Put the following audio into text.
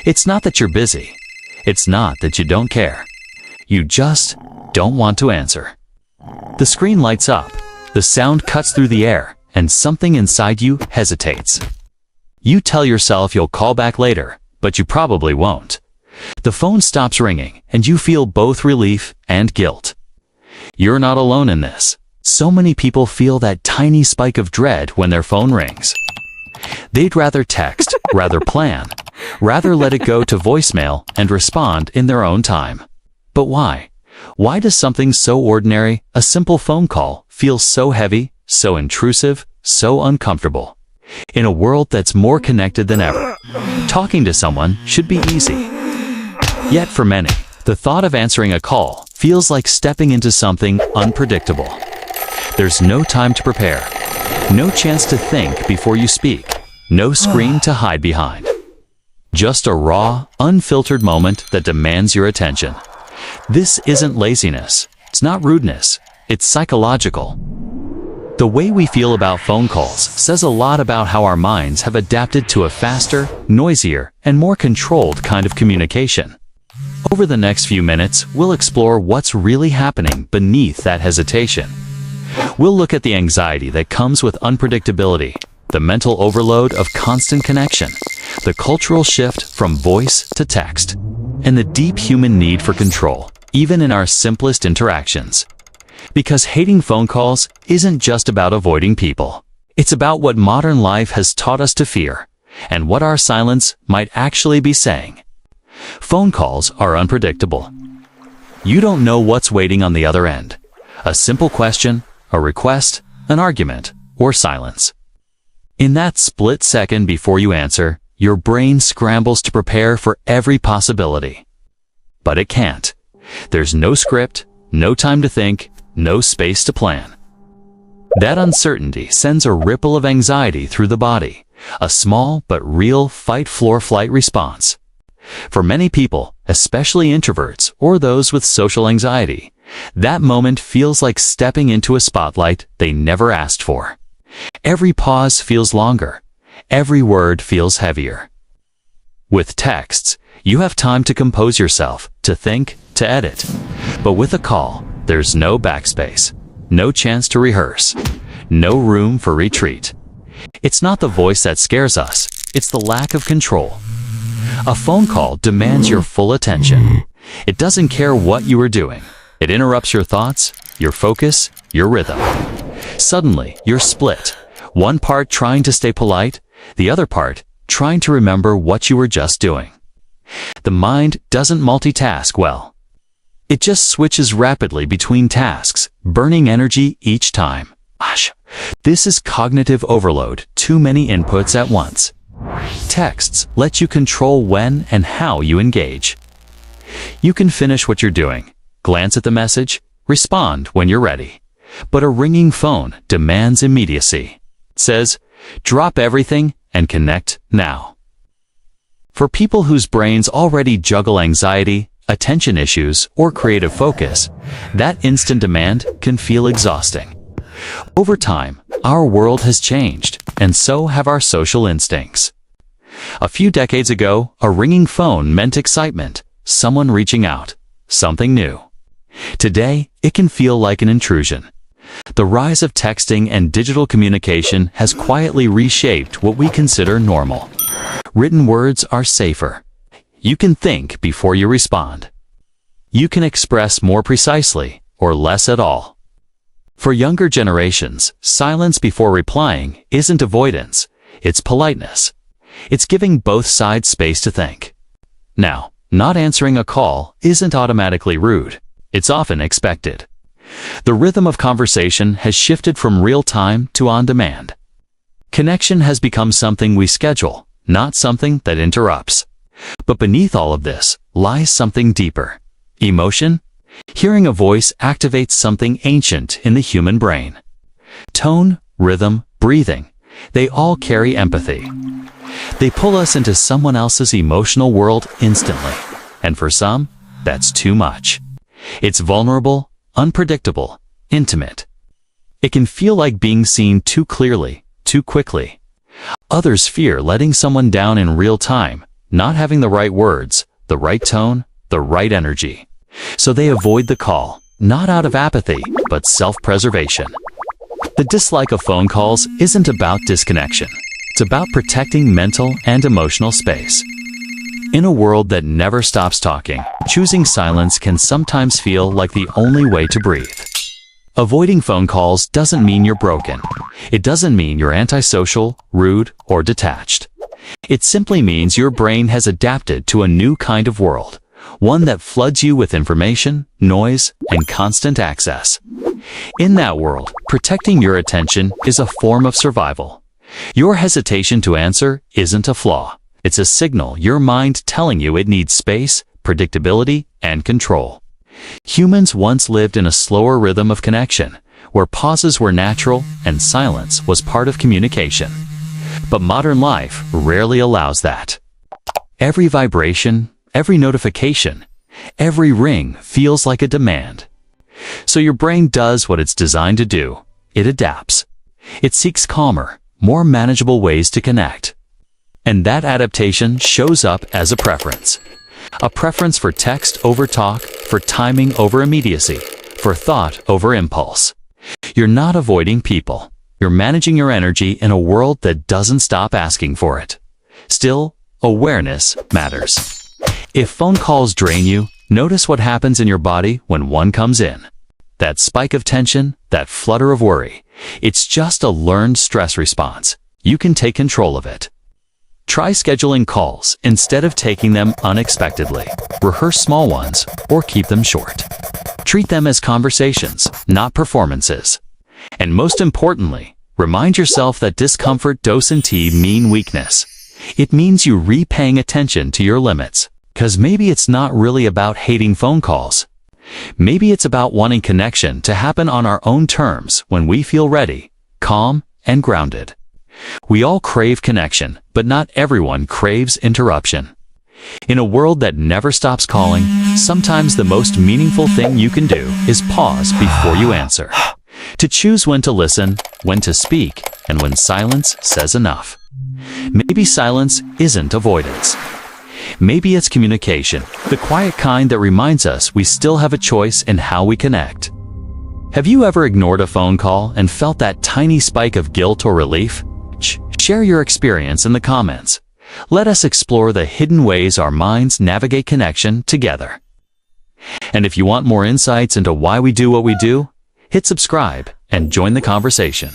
It's not that you're busy. It's not that you don't care. You just don't want to answer. The screen lights up, the sound cuts through the air, and something inside you hesitates. You tell yourself you'll call back later, but you probably won't. The phone stops ringing, and you feel both relief and guilt. You're not alone in this. So many people feel that tiny spike of dread when their phone rings. They'd rather text, rather plan, rather let it go to voicemail and respond in their own time. But why? Why does something so ordinary, a simple phone call, feel so heavy, so intrusive, so uncomfortable? In a world that's more connected than ever, talking to someone should be easy. Yet for many, the thought of answering a call feels like stepping into something unpredictable. There's no time to prepare, no chance to think before you speak, no screen to hide behind. Just a raw, unfiltered moment that demands your attention. This isn't laziness, it's not rudeness, it's psychological. The way we feel about phone calls says a lot about how our minds have adapted to a faster, noisier, and more controlled kind of communication. Over the next few minutes, we'll explore what's really happening beneath that hesitation. We'll look at the anxiety that comes with unpredictability, the mental overload of constant connection, the cultural shift from voice to text, and the deep human need for control, even in our simplest interactions. Because hating phone calls isn't just about avoiding people. It's about what modern life has taught us to fear, and what our silence might actually be saying. Phone calls are unpredictable. You don't know what's waiting on the other end. A simple question, a request, an argument, or silence. In that split second before you answer, your brain scrambles to prepare for every possibility. But it can't. There's no script, no time to think, no space to plan. That uncertainty sends a ripple of anxiety through the body, a small but real fight-flight response. For many people, especially introverts or those with social anxiety, that moment feels like stepping into a spotlight they never asked for. Every pause feels longer. Every word feels heavier. With texts, you have time to compose yourself, to think, to edit. But with a call, there's no backspace, no chance to rehearse, no room for retreat. It's not the voice that scares us, it's the lack of control. A phone call demands your full attention. It doesn't care what you are doing. It interrupts your thoughts, your focus, your rhythm. Suddenly, you're split. One part trying to stay polite, the other part trying to remember what you were just doing. The mind doesn't multitask well. It just switches rapidly between tasks, burning energy each time. This is cognitive overload, too many inputs at once. Texts let you control when and how you engage. You can finish what you're doing, glance at the message, respond when you're ready. But a ringing phone demands immediacy. It says, drop everything and connect now. For people whose brains already juggle anxiety, attention issues, or creative focus, that instant demand can feel exhausting. Over time, our world has changed, and so have our social instincts. A few decades ago, a ringing phone meant excitement, someone reaching out, something new. Today, it can feel like an intrusion. The rise of texting and digital communication has quietly reshaped what we consider normal. Written words are safer. You can think before you respond. You can express more precisely, or less at all. For younger generations, silence before replying isn't avoidance, it's politeness. It's giving both sides space to think. Now, not answering a call isn't automatically rude. It's often expected. The rhythm of conversation has shifted from real-time to on-demand. Connection has become something we schedule, not something that interrupts. But beneath all of this lies something deeper. Emotion? Hearing a voice activates something ancient in the human brain. Tone, rhythm, breathing, they all carry empathy. They pull us into someone else's emotional world instantly. And for some, that's too much. It's vulnerable, unpredictable, intimate. It can feel like being seen too clearly, too quickly. Others fear letting someone down in real time, not having the right words, the right tone, the right energy. So they avoid the call, not out of apathy, but self-preservation. The dislike of phone calls isn't about disconnection. It's about protecting mental and emotional space. In a world that never stops talking, choosing silence can sometimes feel like the only way to breathe. Avoiding phone calls doesn't mean you're broken. It doesn't mean you're antisocial, rude, or detached. It simply means your brain has adapted to a new kind of world, one that floods you with information, noise, and constant access. In that world, protecting your attention is a form of survival. Your hesitation to answer isn't a flaw. It's a signal your mind telling you it needs space, predictability, and control. Humans once lived in a slower rhythm of connection, where pauses were natural and silence was part of communication. But modern life rarely allows that. Every vibration, every notification, every ring feels like a demand. So your brain does what it's designed to do. It adapts. It seeks calmer, more manageable ways to connect. And that adaptation shows up as a preference. A preference for text over talk, for timing over immediacy, for thought over impulse. You're not avoiding people. You're managing your energy in a world that doesn't stop asking for it. Still, awareness matters. If phone calls drain you, notice what happens in your body when one comes in. That spike of tension, that flutter of worry. It's just a learned stress response. You can take control of it. Try scheduling calls instead of taking them unexpectedly. Rehearse small ones or keep them short. Treat them as conversations, not performances. And most importantly, remind yourself that discomfort doesn't mean weakness. It means you repaying attention to your limits. 'Cause maybe it's not really about hating phone calls. Maybe it's about wanting connection to happen on our own terms when we feel ready, calm, and grounded. We all crave connection, but not everyone craves interruption. In a world that never stops calling, sometimes the most meaningful thing you can do is pause before you answer. To choose when to listen, when to speak, and when silence says enough. Maybe silence isn't avoidance. Maybe it's communication, the quiet kind that reminds us we still have a choice in how we connect. Have you ever ignored a phone call and felt that tiny spike of guilt or relief? Share your experience in the comments. Let us explore the hidden ways our minds navigate connection together. And if you want more insights into why we do what we do, hit subscribe and join the conversation.